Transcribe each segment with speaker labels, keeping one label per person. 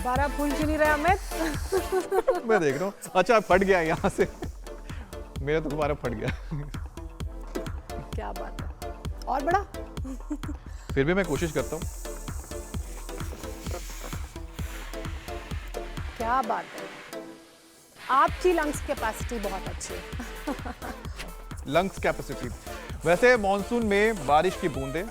Speaker 1: दोबारा फूल क्यों नहीं रहा अमित?
Speaker 2: मैं देख रहा हूँ। अच्छा फट गया यहाँ से, मेरा तो दोबारा फट गया।
Speaker 1: क्या बात है, और बड़ा।
Speaker 2: फिर भी मैं कोशिश करता हूँ।
Speaker 1: क्या बात है, आपकी लंग्स कैपेसिटी बहुत अच्छी है।
Speaker 2: Lungs capacity. वैसे मॉनसून में बारिश की बूंदें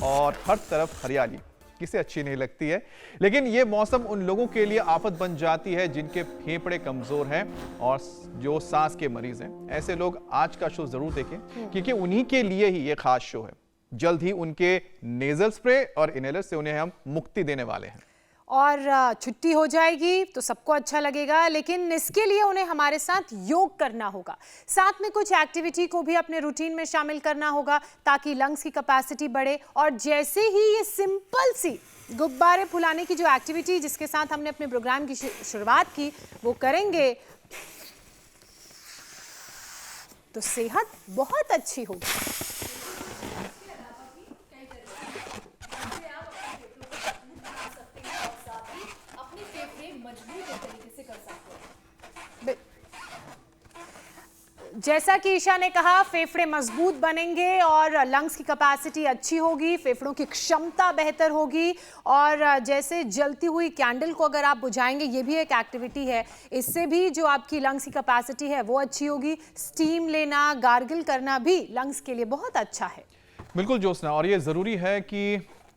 Speaker 2: और हर तरफ हरियाली किसे अच्छी नहीं लगती है, लेकिन ये मौसम उन लोगों के लिए आफत बन जाती है जिनके फेफड़े कमजोर हैं और जो सांस के मरीज हैं। ऐसे लोग आज का शो जरूर देखें, क्योंकि उन्हीं के लिए ही ये खास शो है। जल्द ही उनके नेजल स्प्रे और इनहेलर से उन्हें हम मुक्ति देने वाले हैं।
Speaker 1: और छुट्टी हो जाएगी तो सबको अच्छा लगेगा, लेकिन इसके लिए उन्हें हमारे साथ योग करना होगा। साथ में कुछ एक्टिविटी को भी अपने रूटीन में शामिल करना होगा ताकि लंग्स की कैपेसिटी बढ़े। और जैसे ही ये सिंपल सी गुब्बारे फुलाने की जो एक्टिविटी जिसके साथ हमने अपने प्रोग्राम की शुरुआत की वो करेंगे तो सेहत बहुत अच्छी होगी। जैसा कि ईशा ने कहा, फेफड़े मजबूत बनेंगे और लंग्स की कैपेसिटी अच्छी होगी, फेफड़ों की क्षमता बेहतर होगी। और जैसे जलती हुई कैंडल को अगर आप बुझाएंगे, ये भी एक एक्टिविटी है, इससे भी जो आपकी लंग्स की कैपेसिटी है वो अच्छी होगी। स्टीम लेना, गार्गल करना भी लंग्स के लिए बहुत अच्छा है।
Speaker 2: बिल्कुल ज्योत्सना, और ये जरूरी है कि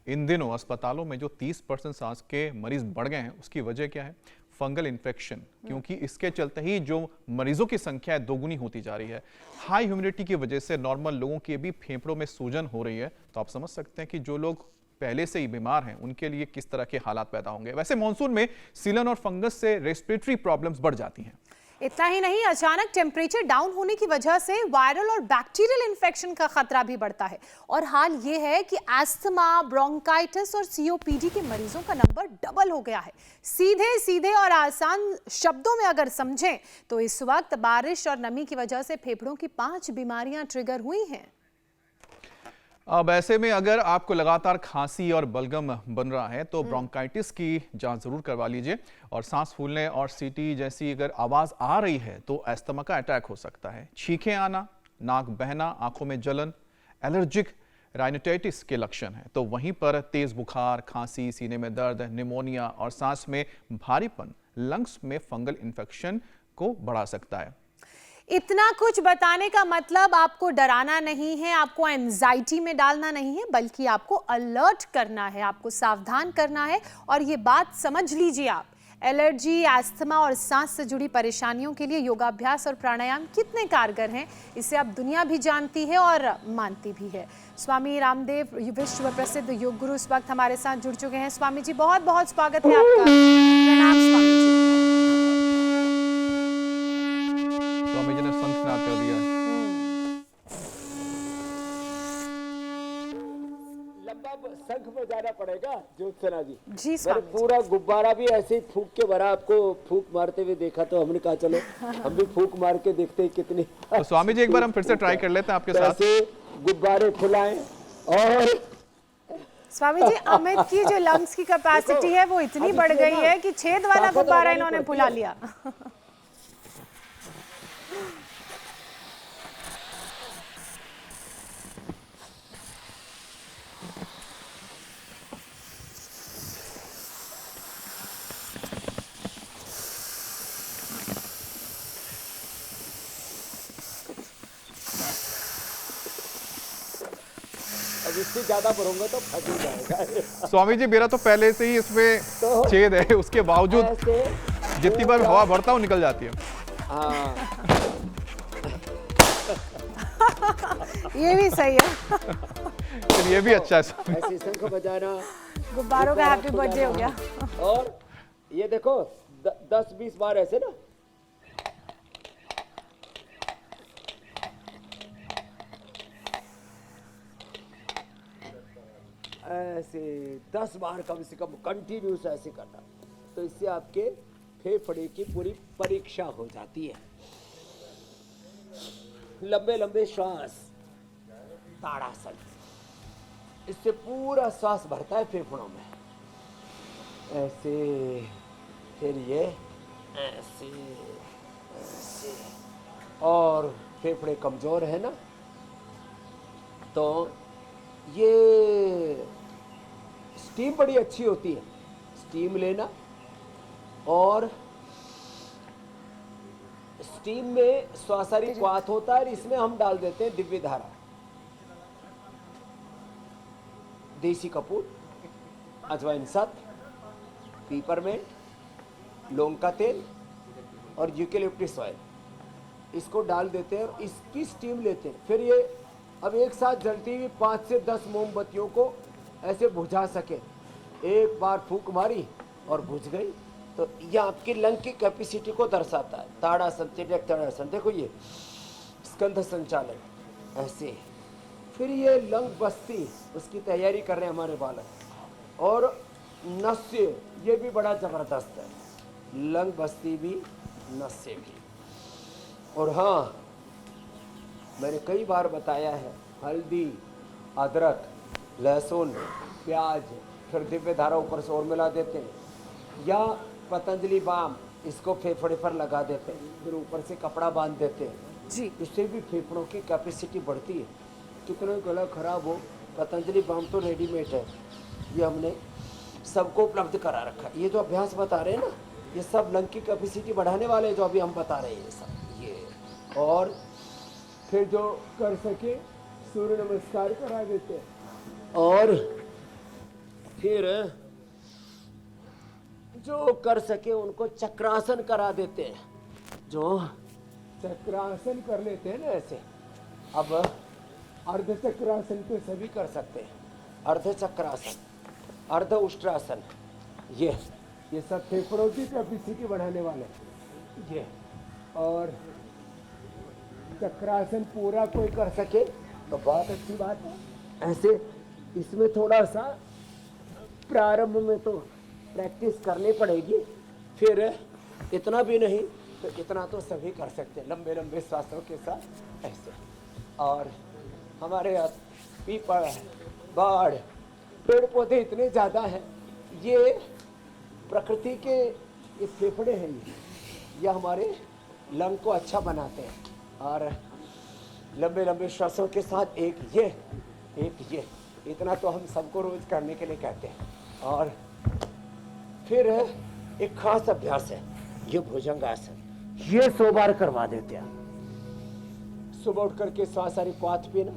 Speaker 2: इन दिनों अस्पतालों में जो 30% सांस के मरीज बढ़ गए हैं, उसकी वजह क्या है? फंगल इन्फेक्शन, क्योंकि इसके चलते ही जो मरीजों की संख्या है दोगुनी होती जा रही है। हाई ह्यूमिडिटी की वजह से नॉर्मल लोगों के भी फेफड़ों में सूजन हो रही है, तो आप समझ सकते हैं कि जो लोग पहले से ही बीमार हैं उनके लिए किस तरह के हालात पैदा होंगे। वैसे मॉनसून में सीलन और फंगस से रेस्पिरेटरी प्रॉब्लम्स बढ़ जाती हैं।
Speaker 1: इतना ही नहीं, अचानक टेम्परेचर डाउन होने की वजह से वायरल और बैक्टीरियल इन्फेक्शन का खतरा भी बढ़ता है। और हाल ये है कि अस्थमा, ब्रोंकाइटिस और सीओपीडी के मरीजों का नंबर डबल हो गया है। सीधे सीधे और आसान शब्दों में अगर समझें तो इस वक्त बारिश और नमी की वजह से फेफड़ों की 5 बीमारियां ट्रिगर हुई हैं।
Speaker 2: अब ऐसे में अगर आपको लगातार खांसी और बलगम बन रहा है तो ब्रोंकाइटिस की जांच जरूर करवा लीजिए। और सांस फूलने और सीटी जैसी अगर आवाज आ रही है तो अस्थमा का अटैक हो सकता है। छींकें आना, नाक बहना, आंखों में जलन एलर्जिक राइनाइटिस के लक्षण है। तो वहीं पर तेज बुखार, खांसी, सीने में दर्द, निमोनिया और सांस में भारीपन लंग्स में फंगल इन्फेक्शन को बढ़ा सकता है।
Speaker 1: इतना कुछ बताने का मतलब आपको डराना नहीं है, आपको एंजाइटी में डालना नहीं है, बल्कि आपको अलर्ट करना है, आपको सावधान करना है। और ये बात समझ लीजिए आप, एलर्जी, अस्थमा और सांस से जुड़ी परेशानियों के लिए योगाभ्यास और प्राणायाम कितने कारगर हैं, इसे अब दुनिया भी जानती है और मानती भी है। स्वामी रामदेव विश्व प्रसिद्ध योग गुरु इस वक्त हमारे साथ जुड़ चुके हैं। स्वामी जी, बहुत बहुत स्वागत है आपका। प्रणाम स्वामी जी।
Speaker 2: स्वामी जी ने शंखनाद कर दिया है।
Speaker 3: लंबा शंख बजाना पड़ेगा ज्योत्सना जी।
Speaker 1: जी स्वामी जी।
Speaker 3: पूरा गुब्बारा भी ऐसे ही फूंक के भरा, आपको फूंक मारते हुए देखा तो हमने कहा चलो हम भी फूंक मार के देखते हैं कितनी।
Speaker 2: तो स्वामी जी एक बार हम फिर से ट्राई कर लेते हैं आपके साथ।
Speaker 3: ऐसे गुब्बारे फुलाएं। और
Speaker 1: स्वामी जी, अमित की जो लंग्स की कैपेसिटी है वो इतनी बढ़ गई है कि छेद वाला गुब्बारा इन्होंने फुला लिया।
Speaker 3: अब इससे ज्यादा भरूंगा तो फट ही जाएगा।
Speaker 2: स्वामी जी, मेरा तो पहले से ही इसमें छेद है, उसके बावजूद जितनी बार हवा भरता हूँ निकल जाती है।
Speaker 3: हाँ।
Speaker 1: ये भी सही है।
Speaker 2: फिर ये भी अच्छा है।
Speaker 3: ऐसे शंख बजाना,
Speaker 1: गुब्बारों का हैप्पी बर्थडे हो गया।
Speaker 3: और ये देखो 10-20 बार ऐसे ना। ऐसे 10 बार कम से कम कंटिन्यूस ऐसे करना, तो इससे आपके फेफड़े की पूरी परीक्षा हो जाती है। लंबे लंबे श्वास, ताड़ासन, इससे पूरा श्वास भरता है फेफड़ों में। ऐसे फिर ये ऐसे ऐसे, और फेफड़े कमज़ोर है ना, तो ये स्टीम बड़ी अच्छी होती है। स्टीम लेना, और स्टीम में स्वासारी क्वाथ होता है, और इसमें हम डाल देते हैं दिव्य धारा, देसी कपूर, अजवाइन सत, पीपरमेंट, लौंग का तेल और यूकेलिप्टस ऑयल, इसको डाल देते हैं और इसकी स्टीम लेते हैं। फिर ये अब एक साथ जलती हुई 5 से 10 मोमबत्तियों को ऐसे बुझा सके। एक बार फूंक मारी और बुझ गई, तो ये आपकी लंग की कैपेसिटी को दर्शाता है। ताड़ासन, तिर्यक ताड़ासन, देखो ये स्कंध संचालन ऐसे। फिर ये लंग बस्ती, उसकी तैयारी कर रहे हैं हमारे बालक। और नस्य, ये भी बड़ा जबरदस्त है, लंग बस्ती भी, नस्य भी। और हाँ, मैंने कई बार बताया है, हल्दी, अदरक, लहसुन, प्याज, फिर दिव्य धारा ऊपर से और मिला देते हैं, या पतंजलि बाम, इसको फेफड़े पर लगा देते हैं, फिर ऊपर से कपड़ा बांध देते हैं
Speaker 1: जी।
Speaker 3: इससे भी फेफड़ों की कैपेसिटी बढ़ती है। कितना गला खराब हो, पतंजलि बाम तो रेडीमेड है, ये हमने सबको उपलब्ध करा रखा है। ये जो अभ्यास बता रहे हैं ना, ये सब लंग की कैपेसिटी बढ़ाने वाले जो अभी हम बता रहे हैं, ये सब ये। और फिर जो कर सके सूर्य नमस्कार करा देते हैं, और फिर जो कर सके उनको चक्रासन करा देते हैं। जो चक्रासन कर लेते हैं ना ऐसे, अब अर्ध चक्रासन तो सभी कर सकते हैं, अर्ध चक्रासन, अर्ध उष्ट्रासन, ये सब फेफड़ों की कैपेसिटी बढ़ाने वाले ये। और चक्रासन पूरा कोई कर सके तो बहुत अच्छी बात है। ऐसे इसमें थोड़ा सा प्रारंभ में तो प्रैक्टिस करनी पड़ेगी, फिर इतना भी नहीं तो इतना तो सभी कर सकते हैं, लंबे लंबे श्वासों के साथ ऐसे। और हमारे यहाँ पीपल, बाढ़, पेड़ पौधे इतने ज़्यादा हैं, ये प्रकृति के ये फेफड़े हैं, ये हमारे लंग को अच्छा बनाते हैं। और लंबे लंबे श्वासों के साथ एक ये, इतना तो हम सबको रोज करने के लिए कहते हैं। और फिर एक खास अभ्यास है, ये भुजंगासन, ये 100 बार करवा देते हैं। सुबह उठ करके स्वासारी क्वाथ पीना,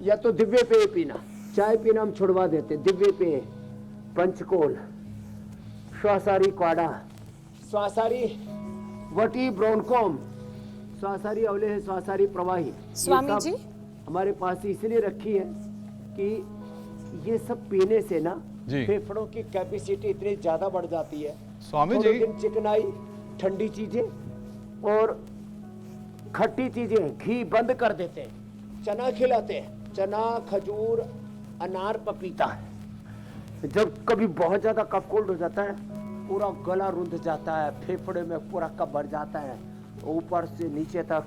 Speaker 3: या तो दिव्य पेय पीना, चाय पीना हम छुड़वा देते, दिव्य पेय, पंचकोल, स्वासारी क्वाडा, स्वासारी वटी ब्रोनकोम, स्वासारी अवलेह, स्वासारी प्रवाही।
Speaker 1: स्वामी जी,
Speaker 3: हमारे पास इसलिए रखी है कि ये सब पीने से ना
Speaker 2: जी।
Speaker 3: फेफड़ों की कैपेसिटी इतनी ज्यादा बढ़ जाती है।
Speaker 2: स्वामी
Speaker 3: थोड़े
Speaker 2: जी,
Speaker 3: दिन चिकनाई, ठंडी चीजें और खट्टी चीजें, घी बंद कर देते हैं, चना खिलाते हैं, चना, खजूर, अनार, पपीता। जब कभी बहुत ज्यादा कफ कोल्ड हो जाता है, पूरा गला रुंध जाता है, फेफड़े में पूरा कफ भर जाता है ऊपर से नीचे तक,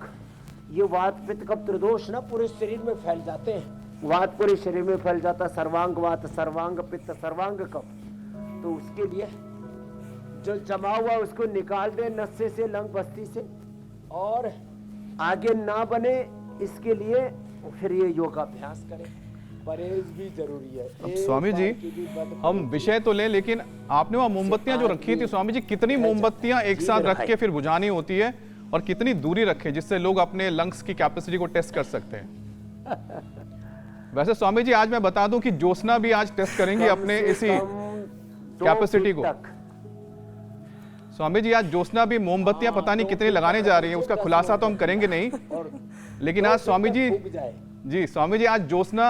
Speaker 3: ये वात पित्त कफ त्रिदोष ना पूरे शरीर में फैल जाते हैं। वात पूरे शरीर में फैल जाता है, सर्वांग वात, सर्वांग पित्त, सर्वांग कफ। तो उसके लिए जो जमा हुआ उसको निकाल दे नस्से से, लंग बस्ती से, और आगे ना बने इसके लिए फिर ये योगाभ्यास करें। परहेज भी जरूरी है।
Speaker 2: अब स्वामी जी, हम विषय तो लें, लेकिन आपने वहाँ मोमबत्तियां जो रखी थी स्वामी जी, कितनी मोमबत्तियां एक साथ रख के फिर बुझानी होती है, और कितनी दूरी रखें जिससे लोग अपने लंग्स की कैपेसिटी को टेस्ट कर सकते हैं? वैसे स्वामी जी, आज मैं बता दूं कि ज्योत्सना भी आज टेस्ट करेंगे अपने इसी कैपेसिटी को। स्वामी जी, आज ज्योत्सना भी मोमबत्तियां पता नहीं कितनी लगाने जा रही है, उसका खुलासा तो हम करेंगे नहीं, लेकिन आज स्वामी जी स्वामी जी, आज ज्योत्सना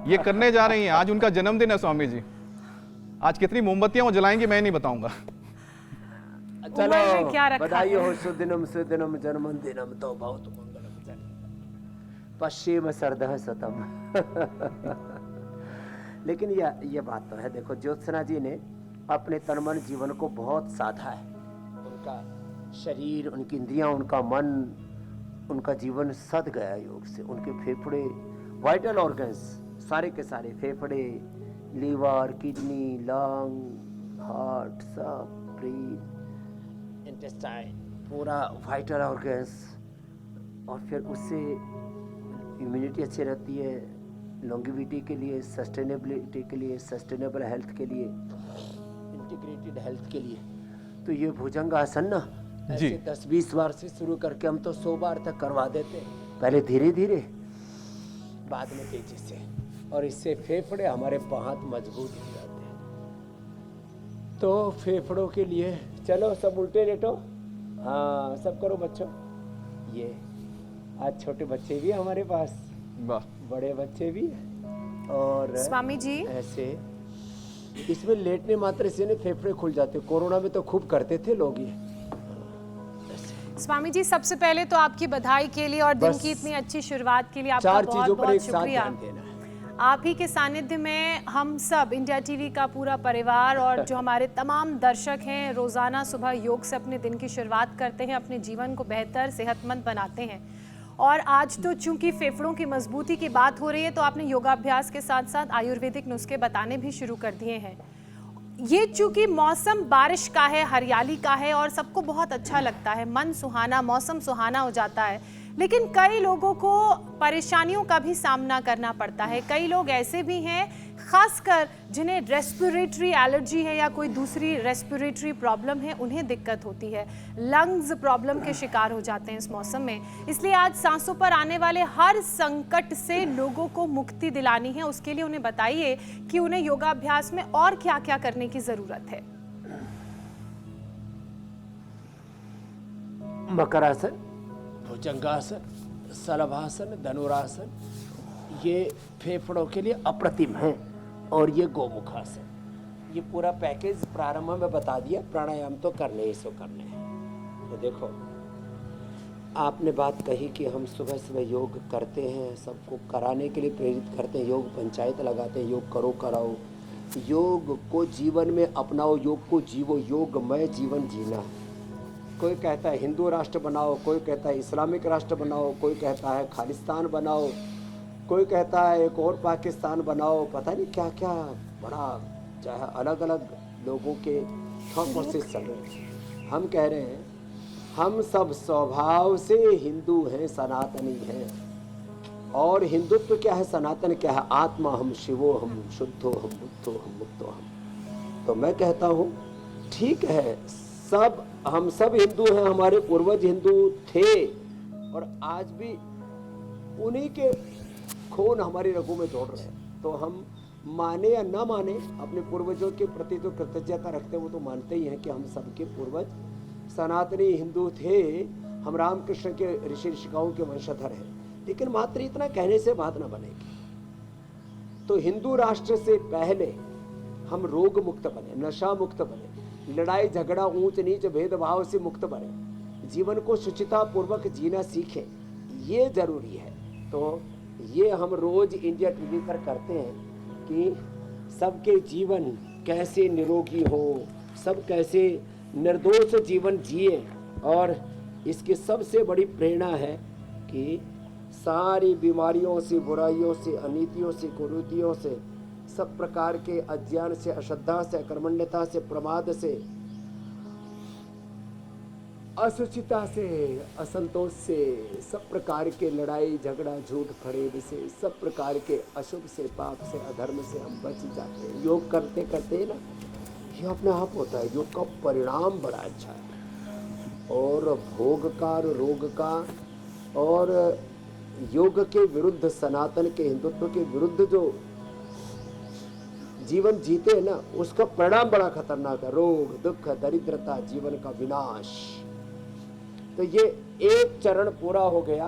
Speaker 2: ये करने जा रही हैं, आज उनका जन्मदिन है स्वामी जी। आज कितनी मोमबत्तियां वो जलाएंगे मैं नहीं बताऊंगा।
Speaker 1: उम्र में क्या रखा
Speaker 3: बधाई
Speaker 1: है?
Speaker 3: हो सुदिनम जन्मदिनम तो बहुत मंगलम जन पश्चिम सरदह सतम। लेकिन ये बात तो है, देखो ज्योत्सना जी ने अपने तन मन जीवन को बहुत साधा है। उनका शरीर, उनकी इंद्रियां, उनका मन, उनका जीवन सद गया योग से। उनके फेफड़े, वाइटल ऑर्गन्स सारे के सारे, फेफड़े, लीवर, किडनी, लंग, हार्ट, सब, ब्रेन, इंटेस्टाइन, पूरा वाइटल ऑर्गन्स, और फिर उससे इम्यूनिटी अच्छी रहती है, लॉन्गेविटी के लिए, सस्टेनेबिलिटी के लिए, सस्टेनेबल हेल्थ के लिए, इंटीग्रेटेड हेल्थ के लिए। तो ये भुजंगासन ना ऐसे 10-20 बार से शुरू करके हम तो 100 बार तक करवा देते हैं, पहले धीरे धीरे, बाद में तेजी से, और इससे फेफड़े हमारे बहुत मजबूत हो जाते हैं। तो फेफड़ों के लिए चलो सब उल्टे लेटो, हाँ सब करो बच्चों। ये आज छोटे बच्चे भी हैं हमारे पास,
Speaker 2: वाह,
Speaker 3: बड़े बच्चे भी हैं, और
Speaker 1: स्वामी जी
Speaker 3: ऐसे इसमें लेटने मात्र से ना फेफड़े खुल जाते। कोरोना में तो खूब करते थे लोग ये।
Speaker 1: स्वामी जी, सबसे पहले तो आपकी बधाई के लिए और दिन
Speaker 3: बस
Speaker 1: की इतनी अच्छी शुरुआत के लिए आपका
Speaker 3: 4
Speaker 1: बहुत
Speaker 3: चीजों पर
Speaker 1: बहुत
Speaker 3: एक साथ
Speaker 1: शुक्रिया।
Speaker 3: ध्यान देना है।
Speaker 1: आप ही के सानिध्य में हम सब इंडिया टीवी का पूरा परिवार और जो हमारे तमाम दर्शक हैं रोजाना सुबह योग से अपने दिन की शुरुआत करते हैं, अपने जीवन को बेहतर सेहतमंद बनाते हैं। और आज तो चूंकि फेफड़ों की मजबूती की बात हो रही है, तो आपने योगाभ्यास के साथ साथ आयुर्वेदिक नुस्खे बताने भी शुरू कर दिए हैं। ये चूंकि मौसम बारिश का है, हरियाली का है और सबको बहुत अच्छा लगता है, मन सुहाना, मौसम सुहाना हो जाता है, लेकिन कई लोगों को परेशानियों का भी सामना करना पड़ता है। कई लोग ऐसे भी हैं, खासकर जिन्हें रेस्पिरेटरी एलर्जी है या कोई दूसरी रेस्पिरेटरी प्रॉब्लम है, उन्हें दिक्कत होती है, लंग्स प्रॉब्लम के शिकार हो जाते हैं इस मौसम में। इसलिए आज सांसों पर आने वाले हर संकट से लोगों को मुक्ति दिलानी है। उसके लिए उन्हें बताइए कि उन्हें योगाभ्यास में और क्या क्या करने की जरूरत है।
Speaker 3: मकरासन, भुजंगासन, शलभासन, धनुरासन, ये फेफड़ों के लिए अप्रतिम है, और ये गोमुखासन, ये पूरा पैकेज प्रारंभ में बता दिया। प्राणायाम तो करने ही सो करने हैं। तो देखो, आपने बात कही कि हम सुबह सुबह योग करते हैं, सबको कराने के लिए प्रेरित करते हैं, योग पंचायत लगाते हैं, योग करो कराओ, योग को जीवन में अपनाओ, योग को जीवो, योगमय जीवन जीना। कोई कहता है हिंदू राष्ट्र बनाओ, कोई कहता है इस्लामिक राष्ट्र बनाओ, कोई कहता है खालिस्तान बनाओ, कोई कहता है एक और पाकिस्तान बनाओ, पता नहीं क्या क्या, बड़ा चाहे अलग अलग लोगों के थॉट प्रोसेस चल रहे हैं। हम कह रहे हैं हम सब स्वभाव से हिंदू हैं, सनातनी हैं, और हिंदुत्व क्या है, सनातन क्या है, आत्मा हम शिवो हम शुद्धो हम बुद्धो हम मुक्तो हम। तो मैं कहता हूँ ठीक है, सब हम सब हिंदू हैं, हमारे पूर्वज हिंदू थे, और आज भी उन्हीं के खून हमारी रगों में दौड़ रहे हैं। तो हम माने या ना माने, अपने पूर्वजों के प्रति जो कृतज्ञता रखते हैं वो तो मानते ही हैं कि हम सबके पूर्वज सनातनी हिंदू थे, हम रामकृष्ण के ऋषि ऋषिकाओं के वंशधर हैं। लेकिन मात्र इतना कहने से बात ना बनेगी। तो हिंदू राष्ट्र से पहले हम रोग मुक्त बने, नशा मुक्त बने, लड़ाई झगड़ा ऊंच नीच भेदभाव से मुक्त बने, जीवन को शुचिता पूर्वक जीना सीखें, ये जरूरी है। तो ये हम रोज इंडिया टीवी पर करते हैं कि सबके जीवन कैसे निरोगी हो, सब कैसे निर्दोष जीवन जिए, और इसकी सबसे बड़ी प्रेरणा है कि सारी बीमारियों से, बुराइयों से, अनीतियों से, कुरीतियों से, सब प्रकार के अज्ञान से, अश्रद्धा से, अकर्मण्यता से, प्रमाद से, असुचिता से, असंतोष से, सब प्रकार के लड़ाई झगड़ा झूठ फरेब से, सब प्रकार के अशुभ से, पाप से, अधर्म से हम बच जाते हैं। योग करते करते ना ये अपने आप होता है। योग का परिणाम बड़ा अच्छा है, और भोग का, रोग का, और योग के विरुद्ध, सनातन के हिंदुत्व के विरुद्ध जो जीवन जीते हैं ना, उसका परिणाम बड़ा खतरनाक है, रोग दुख दरिद्रता, जीवन का विनाश। तो ये एक चरण पूरा हो गया,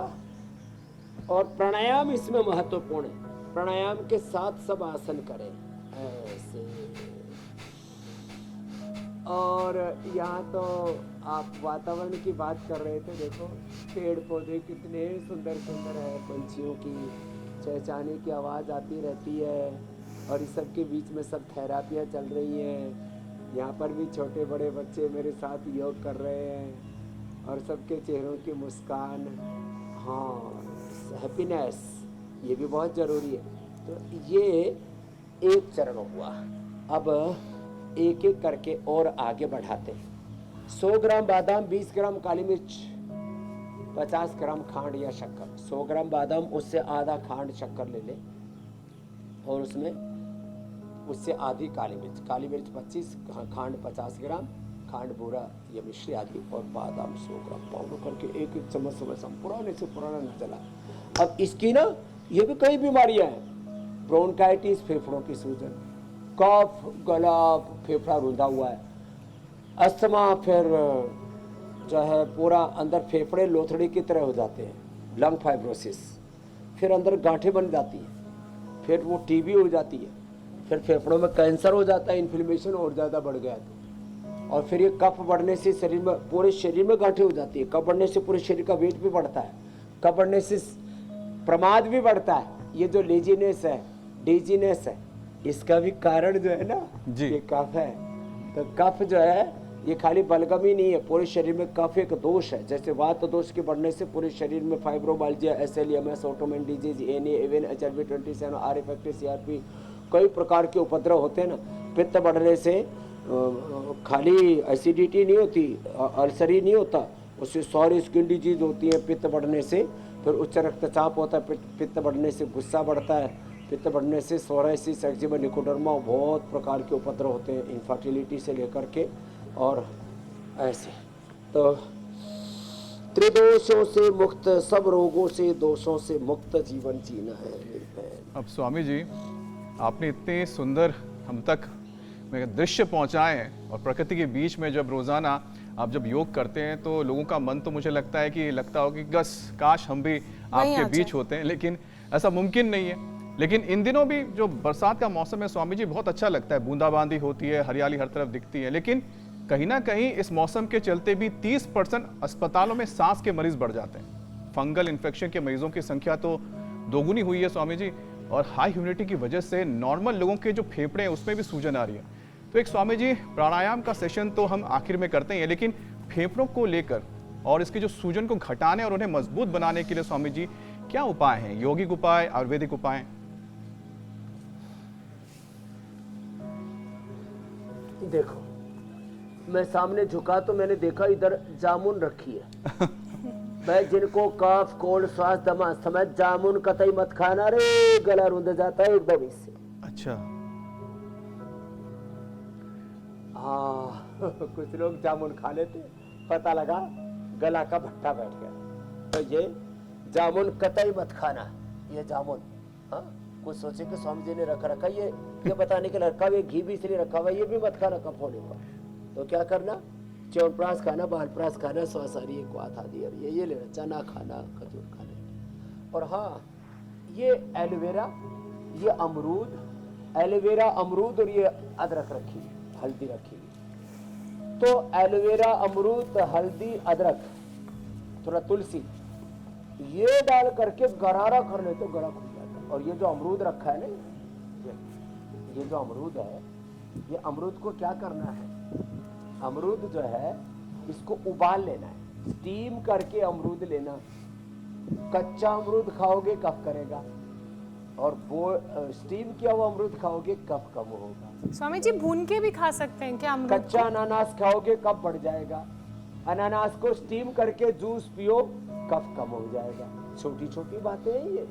Speaker 3: और प्राणायाम इसमें महत्वपूर्ण है। प्राणायाम के साथ सब आसन करें ऐसे, और यहाँ तो आप वातावरण की बात कर रहे थे, देखो पेड़ पौधे कितने सुंदर सुंदर है, पंछियों की चहचहाने की आवाज़ आती रहती है, और इस सब के बीच में सब थेरापियाँ चल रही हैं। यहाँ पर भी छोटे बड़े बच्चे मेरे साथ योग कर रहे हैं, और सबके चेहरों की मुस्कान, हाँ हैप्पीनेस, ये भी बहुत ज़रूरी है। तो ये एक चरण हुआ। अब एक एक करके और आगे बढ़ाते हैं। 100 ग्राम बादाम, 20 ग्राम काली मिर्च, 50 ग्राम खांड या शक्कर। 100 ग्राम बादाम, उससे आधा खांड शक्कर ले ले, और उससे आधी काली मिर्च 25, खांड 50 ग्राम, खांड बूरा या मिश्री आदि, और बादाम 100 ग्राम पाउडर करके एक एक चम्मच सुबह पुराने से पुराना न चला। अब इसकी ना ये भी कई बीमारियां हैं, ब्रोंकाइटिस फेफड़ों की सूजन, कफ, गला, फेफड़ा रुंधा हुआ है, अस्थमा, फिर जो है पूरा अंदर फेफड़े लोथड़ी की तरह हो जाते हैं, लंग फाइब्रोसिस, फिर अंदर गांठें बन जाती हैं, फिर वो टीबी हो जाती है, फिर फेफड़ों में कैंसर हो जाता है, इन्फ्लेमेशन और ज़्यादा बढ़ गया तो, और फिर ये कफ बढ़ने से शरीर में, पूरे शरीर में गांठें हो जाती है। कफ बढ़ने से पूरे शरीर का वेट भी बढ़ता है, कफ बढ़ने से प्रमाद भी बढ़ता है। ये जो लेजीनेस है, डेजीनेस है, इसका भी कारण जो है ना
Speaker 2: जी।
Speaker 3: ये कफ है। तो कफ जो है ये खाली बलगम ही नहीं है, पूरे शरीर में कफ एक दोष है। जैसे वात दोष के बढ़ने से पूरे शरीर में fibromyalgia, SLEMS, autoimmune disease, ANA, AVN, HRV 27, R-Effective, CRP, कई प्रकार के उपद्रव होते हैं ना। पित्त बढ़ने से खाली एसिडिटी नहीं होती, अल्सर ही नहीं होता, उससे सारी स्किन डिजीज होती है पित्त बढ़ने से। फिर उच्च रक्तचाप होता है, पित्त बढ़ने से गुस्सा बढ़ता है, पित्त बढ़ने से सोराइसिस, एक्जिमा, निकोडर्मा, बहुत प्रकार के उपद्रव होते हैं, इनफर्टिलिटी से लेकर के और ऐसे। तो त्रिदोषों से मुक्त, सब रोगों से, दोषों से मुक्त जीवन जीना है।
Speaker 2: अब स्वामी जी, आपने इतने सुंदर हम तक में दृश्य पहुंचाए हैं, और प्रकृति के बीच में जब रोजाना आप जब योग करते हैं तो लोगों का मन तो मुझे लगता है कि बस काश हम भी आपके बीच होते हैं, लेकिन ऐसा मुमकिन नहीं है। लेकिन इन दिनों भी जो बरसात का मौसम है स्वामी जी, बहुत अच्छा लगता है, बूंदाबांदी होती है, हरियाली हर तरफ दिखती है, लेकिन कहीं ना कहीं इस मौसम के चलते भी 30% अस्पतालों में सांस के मरीज बढ़ जाते हैं। फंगल इन्फेक्शन के मरीजों की संख्या तो दोगुनी हुई है स्वामी जी, और हाई ह्यूमिडिटी की वजह से नॉर्मल लोगों के जो फेफड़े हैं उसमें भी सूजन आ रही है। तो एक स्वामी जी, प्राणायाम का सेशन तो हम आखिर में करते हैं, लेकिन फेफड़ों को लेकर और इसकी जो सूजन को घटाने और उन्हें मजबूत बनाने के लिए स्वामी जी क्या उपाय हैं, यौगिक उपाय, आयुर्वेदिक उपाय?
Speaker 3: देखो, मैं सामने झुका तो मैंने देखा इधर जामुन रखी है। मैं जिनको कफ, कोल्ड, श्वास, दमा, समय, जामुन कतई मत खाना रे, गला रुंध जाता है एकदम इससे।
Speaker 2: अच्छा।
Speaker 3: हाँ कुछ लोग जामुन खा लेते, पता लगा गला का भट्टा बैठ गया। तो ये जामुन कतई मत खाना, ये जामुन। हाँ, कुछ सोचे कि स्वामी जी ने रखा ये बताने के लिए रखा, ये घी भी इसलिए रखा हुआ, ये भी मत खाना कफ होने पर। तो क्या करना, च्यवनप्राश खाना, बालप्राश खाना, स्वासारी, एक बात आदि, और ये लेना, चना खाना, खजूर खाना। और हाँ, ये एलोवेरा, ये अमरूद, एलोवेरा, अमरूद, और ये अदरक रखी है, हल्दी रखी है। तो एलोवेरा, अमरूद, हल्दी, अदरक, थोड़ा तुलसी, ये डाल करके गरारा कर ले तो गला खुल जाता है। और ये जो अमरूद रखा है ना, ये जो अमरूद है, ये अमरूद को क्या करना है, अमरूद जो है इसको उबाल लेना है, स्टीम करके अमरूद लेना। कच्चा अमरूद खाओगे कफ करेगा, और वो स्टीम किया हुआ अमरूद खाओगे कफ कम होगा।
Speaker 1: स्वामी जी, भून के भी खा सकते हैं क्या अमरूद?
Speaker 3: कच्चा अनानास खाओगे कफ बढ़ जाएगा, अनानास को स्टीम करके जूस पियो कफ कम हो जाएगा। छोटी छोटी बातें हैं ये।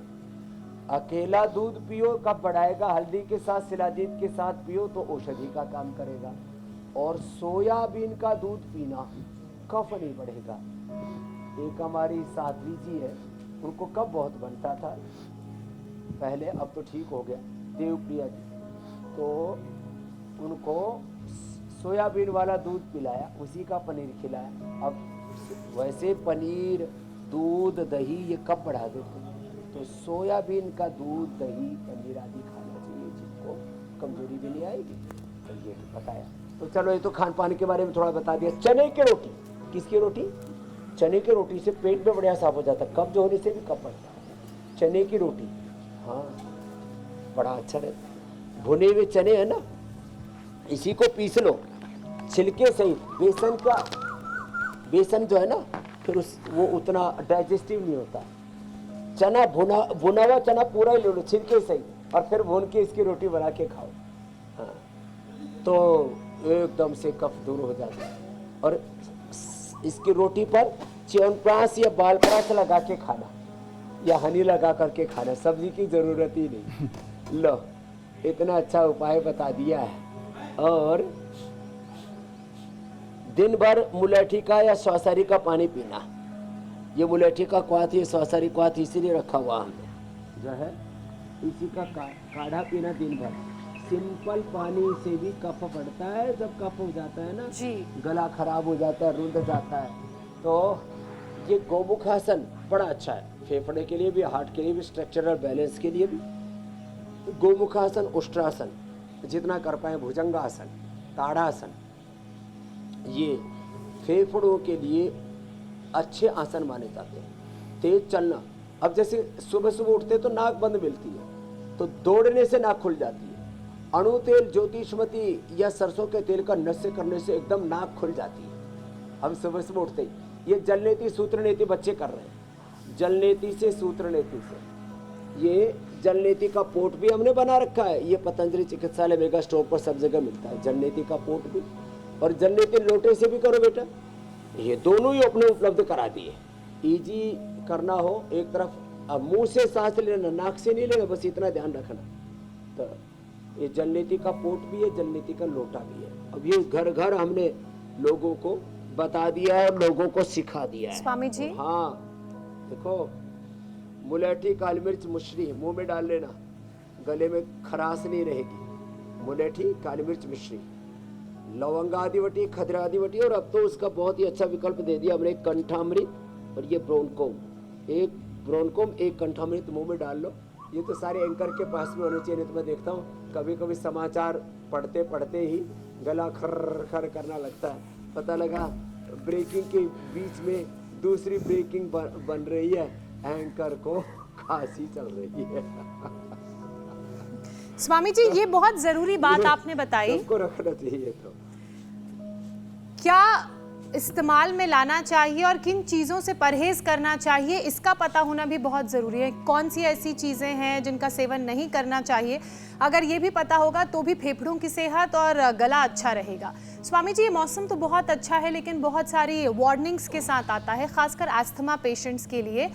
Speaker 3: अकेला दूध पियो कफ बढ़ाएगा, हल्दी के साथ, शिलाजीत के साथ पियो तो औषधि का काम करेगा। और सोयाबीन का दूध पीना, कफ नहीं बढ़ेगा। एक हमारी साध्वी जी है, उनको कफ बहुत बनता था पहले, अब तो ठीक हो गया, देवप्रिया जी। तो उनको सोयाबीन वाला दूध पिलाया, उसी का पनीर खिलाया। अब वैसे पनीर, दूध, दही ये कब बढ़ा देते हैं, तो सोयाबीन का दूध, दही, पनीर आदि खाना चाहिए, जिनको कमजोरी भी नहीं आएगी। तो ये बताया। तो चलो, ये तो खान पान के बारे में थोड़ा बता दिया। चने की रोटी, किसकी रोटी? चने की रोटी से पेट में बढ़िया साफ हो जाता है, कब्ज होने से भी कफ बढ़ता है। चने की रोटी, हाँ, बड़ा अच्छा रहता। भुने हुए चने है ना, इसी को पीस लो छिलके सहित। बेसन जो है ना, फिर वो उतना डाइजेस्टिव नहीं होता। चना भुना हुआ चना पूरा ही ले लो छिलके सहित, और फिर भून के इसकी रोटी बना के खाओ। हाँ, तो एकदम से कफ दूर हो जाता है। और इसकी रोटी पर च्यवनप्राश या बालप्राश लगा के खाना या हनी लगा करके खाना, सब्जी की जरूरत ही नहीं। लो इतना अच्छा उपाय बता दिया है। और दिन भर मुलेठी का या सौसरी का पानी पीना। ये मुलेठी का क्वाथ, ये सौसरी क्वाथ इसीलिए रखा हुआ हमने जो है, इसी का काढ़ा पीना दिन भर। सिंपल पानी से भी कफ बढ़ता है, जब कफ हो जाता है ना
Speaker 1: जी,
Speaker 3: गला खराब हो जाता है, रुंध जाता है, तो ये गोमुखासन बड़ा अच्छा है, फेफड़े के लिए भी, हार्ट के लिए भी, स्ट्रक्चरल बैलेंस के लिए भी। गोमुखासन, उष्ट्रासन जितना कर पाए, भुजंगासन, ताड़ासन, ये फेफड़ों के लिए अच्छे आसन माने जाते हैं। तेज चलना, अब जैसे सुबह सुबह उठते तो नाक बंद मिलती है, तो दौड़ने से नाक खुल जाती है। अणु तेल, ज्योतिषमती या सरसों के तेल का नशे करने से एकदम नाक खुल जाती है। हम सुबह सुबह उठते ही, ये जलनेति सूत्रनेति बच्चे कर रहे हैं, जलनेति से सूत्रनेति से। ये जलनेति का पोट भी हमने बना रखा है, ये पतंजलि चिकित्सालय मेगा स्टोर पर सब जगह मिलता है, जलनेति का पोट भी। और जलनेति लोटे से भी करो बेटा, ये दोनों ही अपने उपलब्ध करा दिए। इजी करना हो एक तरफ, अब मुंह से सांस लेना, नाक से नहीं लेना, बस इतना ध्यान रखना। तो ये जलनेति का पोट भी है, जलनेति का लोटा भी है। अब ये घर घर हमने लोगों को बता दिया है, लोगों को सिखा दिया है।
Speaker 1: स्वामी जी,
Speaker 3: हाँ देखो, मुलेठी, काली मिर्च, मुश्री मुंह में डाल लेना, गले में खराश नहीं रहेगी। मुलेठी, काली मिर्च, मिश्री, लवंगा आदिवटी, खदरा आदिवटी, और अब तो उसका बहुत ही अच्छा विकल्प दे दिया हमने, कंठामृत और ये ब्रोनकोम। एक ब्रोनकोम, एक कंठामृत मुंह में डाल लो। ये तो सारे एंकर के पास में होना चाहिए, नहीं तो मैं देखता हूँ कभी कभी समाचार पढ़ते पढ़ते ही गला खर खर करना लगता है, पता लगा ब्रेकिंग के बीच में दूसरी ब्रेकिंग बन रही है, एंकर को खांसी चल रही है।
Speaker 1: स्वामी जी, ये बहुत जरूरी बात आपने बताई।
Speaker 3: सबको रखना चाहिए। तो
Speaker 1: क्या इस्तेमाल में लाना चाहिए और किन चीज़ों से परहेज करना चाहिए, इसका पता होना भी बहुत ज़रूरी है। कौन सी ऐसी चीज़ें हैं जिनका सेवन नहीं करना चाहिए, अगर ये भी पता होगा तो भी फेफड़ों की सेहत और गला अच्छा रहेगा। स्वामी जी, ये मौसम तो बहुत अच्छा है, लेकिन बहुत सारी वार्निंग्स के साथ आता है, खासकर अस्थमा पेशेंट्स के लिए।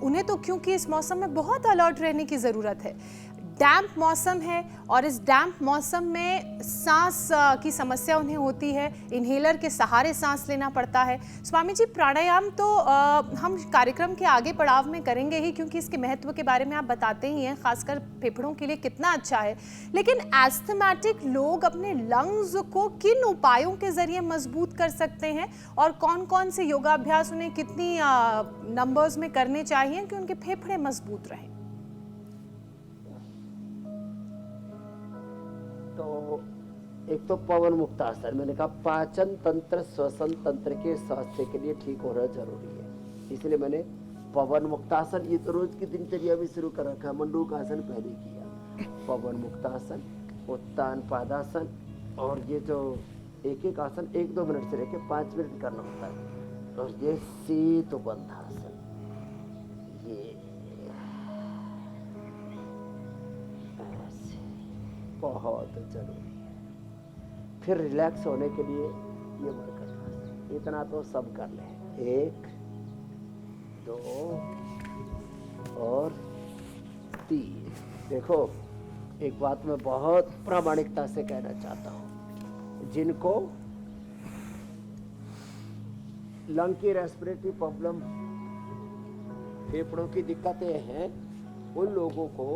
Speaker 1: उन्हें तो क्योंकि इस मौसम में बहुत अलर्ट रहने की ज़रूरत है। डैम्प मौसम है और इस डैम्प मौसम में सांस की समस्या उन्हें होती है, इन्हेलर के सहारे सांस लेना पड़ता है। स्वामी जी, प्राणायाम तो हम कार्यक्रम के आगे पड़ाव में करेंगे ही, क्योंकि इसके महत्व के बारे में आप बताते ही हैं, खासकर फेफड़ों के लिए कितना अच्छा है। लेकिन एस्थमेटिक लोग अपने लंग्स को किन उपायों के जरिए मजबूत कर सकते हैं, और कौन कौन से योगाभ्यास उन्हें कितनी नंबर्स में करने चाहिए कि उनके फेफड़े मजबूत रहें?
Speaker 3: तो एक तो पवन मुक्तासन, मैंने कहा पाचन तंत्र, श्वसन तंत्र के स्वास्थ्य के लिए ठीक होना जरूरी है, इसलिए मैंने पवन मुक्तासन, ये तो रोज की दिनचर्या भी शुरू कर रखा है। मंडूकासन पहले किया, पवन मुक्तासन, उत्तान पादासन, और ये जो एक एक आसन 1-2 मिनट से लेकर 5 मिनट करना होता है। और ये शीत बंधासन, ये बहुत जरूरी है। फिर रिलैक्स होने के लिए ये वर्क करना, इतना तो सब कर लें। 1, 2 और 3। देखो, एक बात मैं बहुत प्रामाणिकता से कहना चाहता हूँ, जिनको लंग की रेस्पिरेटरी प्रॉब्लम, फेफड़ों की दिक्कतें हैं, उन लोगों को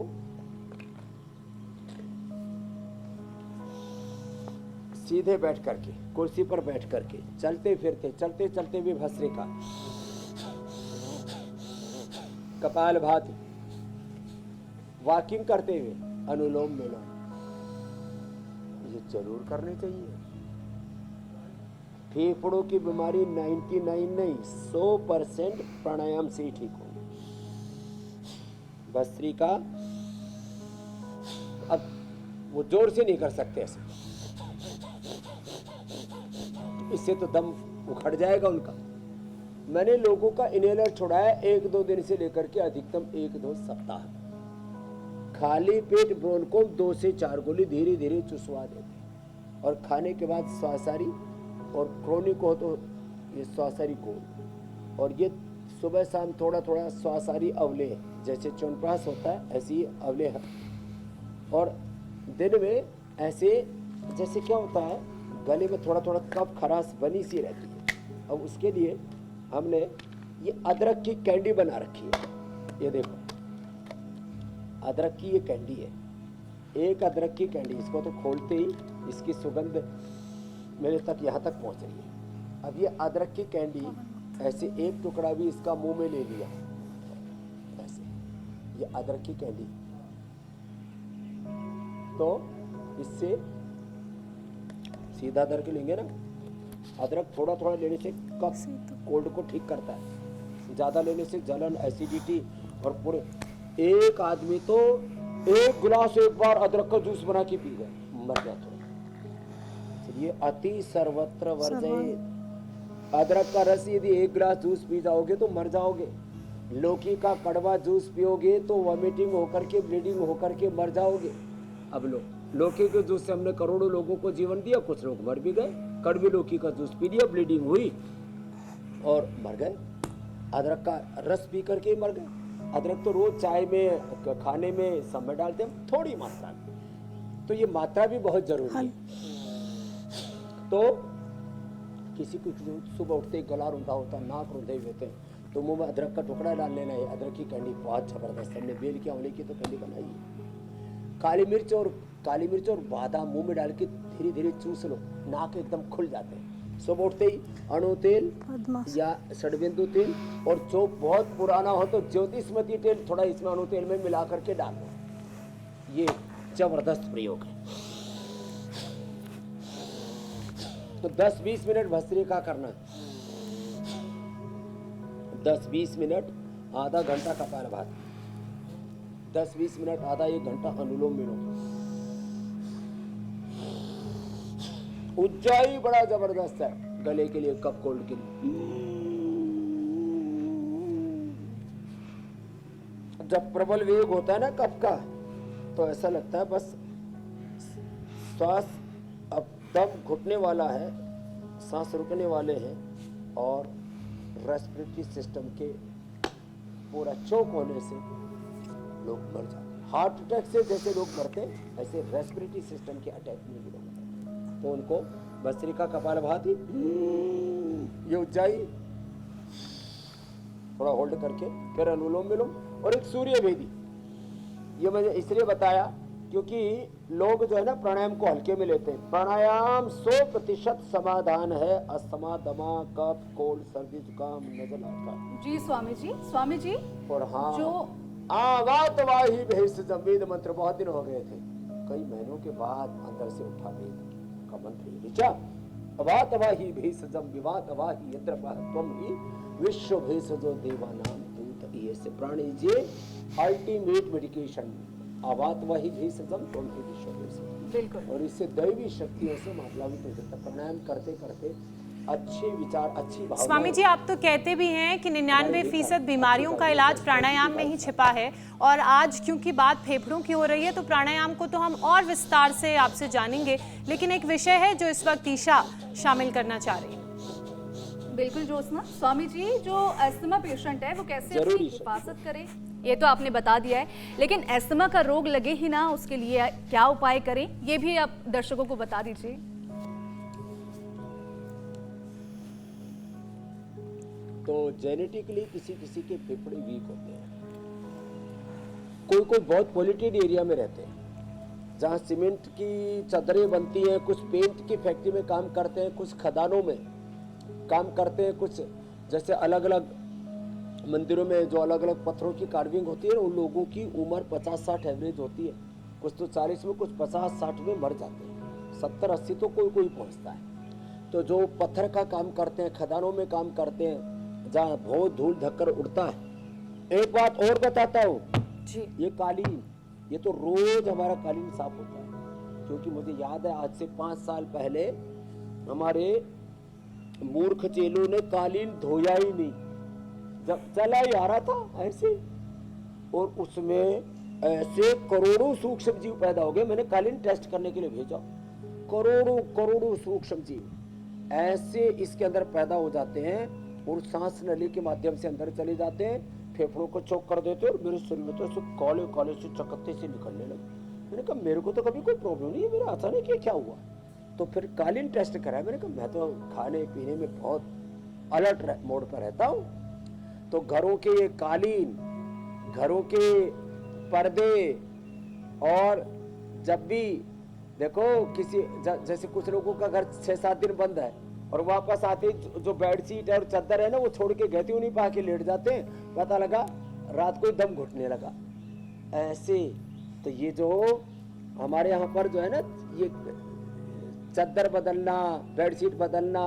Speaker 3: सीधे बैठ करके, कुर्सी पर बैठ करके, चलते फिरते, चलते चलते भी भस्त्रिका, कपालभाति, वॉकिंग करते हुए अनुलोम विलोम, ये जरूर करने चाहिए। फेफड़ों की बीमारी 99 नहीं 100% प्राणायाम से ही ठीक होगी। भस्त्रिका अब वो जोर से नहीं कर सकते ऐसे, इससे तो दम उखड़ जाएगा उनका। मैंने लोगों का इनहेलर छुड़ाया 1-2 दिन से लेकर के अधिकतम 1-2 सप्ताह। खाली पेट ब्रोनकोम 2 से 4 गोली धीरे धीरे चुसवा देते, और खाने के बाद श्वासारी, और क्रोनिक हो तो ये स्वासारी कोल, और ये सुबह शाम थोड़ा थोड़ा स्वासारी अवले, जैसे च्यवनप्राश होता है ऐसे ही अवले है। और दिन में ऐसे जैसे क्या होता है, गले में थोड़ा थोड़ा कफ खराश बनी सी रहती है। अब उसके लिए हमने ये अदरक की कैंडी बना रखी है। ये देखो अदरक की ये कैंडी है, एक अदरक की कैंडी। इसको तो खोलते ही इसकी सुगंध मेरे तक यहाँ तक पहुँच रही है। अब ये अदरक की कैंडी ऐसे एक टुकड़ा भी इसका मुंह में ले लिया, ऐसे ये अदरक की कैंडी, तो इससे सीधा अदरक लेंगे ना, अदरक थोड़ा थोड़ा लेने से कफ कोल्ड को ठीक करता है, ज़्यादा लेने से जलन, एसिडिटी और पूरे। एक आदमी तो 1 गिलास एक बार अदरक का जूस बना के पी गए, मर गया। तो ये अति सर्वत्र वर्जय। अदरक का रस यदि 1 गिलास जूस पी जाओगे तो मर जाओगे। लौकी का कड़वा जूस पियोगे तो वॉमिटिंग होकर के, ब्लीडिंग होकर के मर जाओगे। अब लौकी के जूस से हमने करोड़ों लोगों को जीवन दिया, कुछ लोग मर भी गए। कड़वी लौकी का जूस पी लिया, ब्लीडिंग हुई और मर गए। अदरक का रस पी करके ही मर गए। अदरक तो रोज चाय में, खाने में सब में डालते हैं, थोड़ी मात्रा में। तो ये मात्रा भी बहुत जरूरी है। तो किसी को सुबह उठते ही गला रुंधा होता, नाक रुंधे हुए होते हैं, तो मुंह में अदरक का टुकड़ा डाल लेना है। अदरक की कैंडी बहुत जबरदस्त। हमने बेल की, आंवले की तो कैंडी बनाई है। काली मिर्च और बादाम मुंह में डाल के धीरे धीरे चूस लो, नाक एकदम खुल जाते हैं। सुबह उठते ही अणु तेल या षडबिंदु तेल, और जो बहुत पुराना हो तो ज्योतिषमती तेल थोड़ा इसमें अणु तेल में मिला करके डाल दो। ये जबरदस्त प्रयोग है। तो 10-20 मिनट भस्त्रिका करना, 10-20 मिनट, आधा घंटा कपालभाति, 10-20 मिनट, आधा 1 घंटा अनुलोम विलोम। उज्जाई बड़ा जबरदस्त है गले के लिए, कफ कोल्ड के लिए। जब प्रबल वेग होता है ना कफ का, तो ऐसा लगता है बस श्वास अब दम घुटने वाला है, सांस रुकने वाले हैं, और रेस्पिरेटरी सिस्टम के पूरा चौक होने से लोग मर जाते हैं। हार्ट अटैक से जैसे लोग मरते हैं, ऐसे रेस्पिरेटरी सिस्टम के अटैक में भी लोग मरते हैं। तो उनको भस्त्रिका, कपालभाति, ये उज्जाई थोड़ा होल्ड करके, फिर अनुलोम विलोम, और एक सूर्य भेदी। ये मैंने इसलिए बताया क्योंकि लोग जो है ना प्राणायाम को हल्के में लेते हैं। प्राणायाम 100% समाधान है अस्थमा, दमा, कफ, कोल्ड, सर्दी, जुकाम, नजल आता।
Speaker 4: जी स्वामी जी। और
Speaker 3: हाँ,
Speaker 4: जो
Speaker 3: आवातवाही भेष वेद मंत्र बहुत दिन हो गए थे, कई महीनों के बाद अंदर से उठा वेद का मंत्र ऋचा। अवातवाही भेषजम विवातवाही यत्र त्वम ही विश्व भेषजो देवानाम दूत। ये से प्राणी जी अल्टीमेट मेडिकेशन। अवातवाही भेषजम त्वम ही विश्व भेषजो।
Speaker 4: बिल्कुल।
Speaker 3: और इससे दैवी शक्तियों से मातलावित हो जाता। प्राणायाम करते करते अच्छे विचार, अच्छी भावना।
Speaker 1: स्वामी जी, आप तो कहते भी हैं कि 99% बीमारियों का इलाज प्राणायाम में ही छिपा है, और आज क्योंकि बात फेफड़ों की हो रही है तो प्राणायाम को तो हम और विस्तार से आपसे जानेंगे, लेकिन एक विषय है जो इस वक्त ईशा शामिल करना चाह रही है।
Speaker 4: बिल्कुल ज्योत्सना। स्वामी जी, जो अस्थमा पेशेंट है वो कैसे
Speaker 3: जरूरी
Speaker 4: अपनी हिफाजत करे, ये तो आपने बता दिया है, लेकिन अस्थमा का रोग लगे ही ना, उसके लिए क्या उपाय करें, ये भी आप दर्शकों को बता दीजिए।
Speaker 3: तो जेनेटिकली किसी किसी के फेफड़े वीक होते हैं। कोई बहुत पॉल्यूटेड एरिया में रहते हैं, जहाँ सीमेंट की चादरें बनती हैं, कुछ पेंट की फैक्ट्री में काम करते हैं, कुछ खदानों में काम करते हैं, कुछ जैसे अलग अलग मंदिरों में जो अलग अलग पत्थरों की कार्विंग होती है, उन लोगों की उम्र 50-60 एवरेज होती है। कुछ तो 40 में, कुछ 50-60 में मर जाते हैं। 70-80 तो कोई पहुँचता है। तो जो पत्थर का काम करते हैं, खदानों में काम करते हैं, जहाँ बहुत धूल धक्कर उड़ता है। एक बात और बताता हूँ जी, ये कालीन, ये तो रोज हमारा कालीन साफ होता है, क्योंकि मुझे याद है आज से 5 साल पहले हमारे मूर्ख चेलों ने कालीन धोया ही नहीं, जब चला ही आ रहा था ऐसे, और उसमें ऐसे करोड़ों सूक्ष्म जीव पैदा हो गए। मैंने कालीन टेस्ट करने के लिए भेजा, करोड़ों सूक्ष्म जीव, ऐसे इसके अंदर पैदा हो जाते हैं और सांस नली के माध्यम से अंदर चले जाते हैं, फेफड़ों को चोक कर देते हैं और मेरे शरीर में तो ऐसे काले काले से चकत्ते से निकलने लगे। मैंने कहा मेरे को तो कभी कोई प्रॉब्लम नहीं है, मेरा अचानक ये क्या हुआ। तो फिर कालीन टेस्ट कराया। मैंने कहा मैं तो खाने पीने में बहुत अलर्ट मोड पर रहता हूँ। तो घरों के ये कालीन, घरों के पर्दे, और जब भी देखो किसी जैसे कुछ लोगों का घर 6-7 दिन बंद है और वापस आते ही जो बेडशीट और चादर है ना वो छोड़ के गए थे, उन्हीं पा के लेट जाते हैं, पता लगा रात को दम घुटने लगा ऐसे। तो ये जो हमारे यहाँ पर जो है ना, ये चादर बदलना, बेडशीट बदलना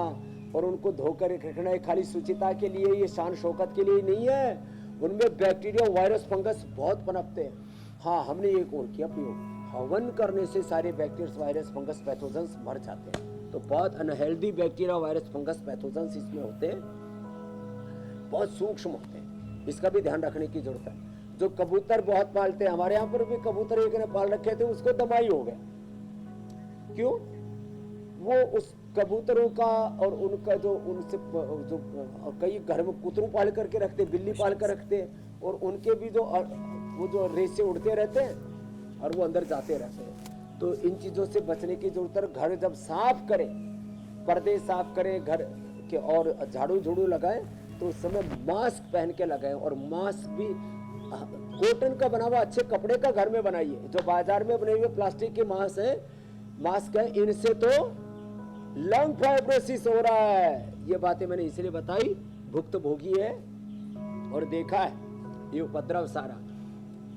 Speaker 3: और उनको धोकर रखना है खाली शुचिता के लिए, ये शान शौकत के लिए नहीं है। उनमें बैक्टीरिया, वायरस, फंगस बहुत पनपते हैं। हाँ, हमने एक और किया प्रयोग, हवन करने से सारे बैक्टीरिया, वायरस, फंगस, पैथोजेंस मर जाते हैं। तो बहुत unhealthy bacteria, virus, fungus, pathogens इसमें होते हैं, बहुत सूक्ष्म होते हैं। इसका भी ध्यान रखने की जरूरत है। जो कबूतर बहुत पालते हैं, हमारे यहाँ पर भी कबूतर एक ने पाल रखे थे, उसको दमाई हो गया। क्यों? वो उस कबूतरों का और उनका जो उनसे जो कई घर में कुतरू पाल करके रखते, बिल्ली पाल कर रखते, और उनके भी जो वो जो रेसे उड़ते रहते हैं और वो अंदर जाते रहते हैं। तो इन चीजों से बचने की जरूरत है। घर जब साफ करें, पर्दे साफ करें घर के और झाड़ू झाड़ू लगाएं, तो उस समय मास्क पहन के लगाएं। और मास्क भी कॉटन का बना हुआ अच्छे कपड़े का घर में बनाइए। जो बाजार में बने हुए प्लास्टिक के मास्क है, इनसे तो लंग फाइब्रोसिस हो रहा है। ये बातें मैंने इसलिए बताई, भुक्तभोगी है और देखा है ये उपद्रव सारा,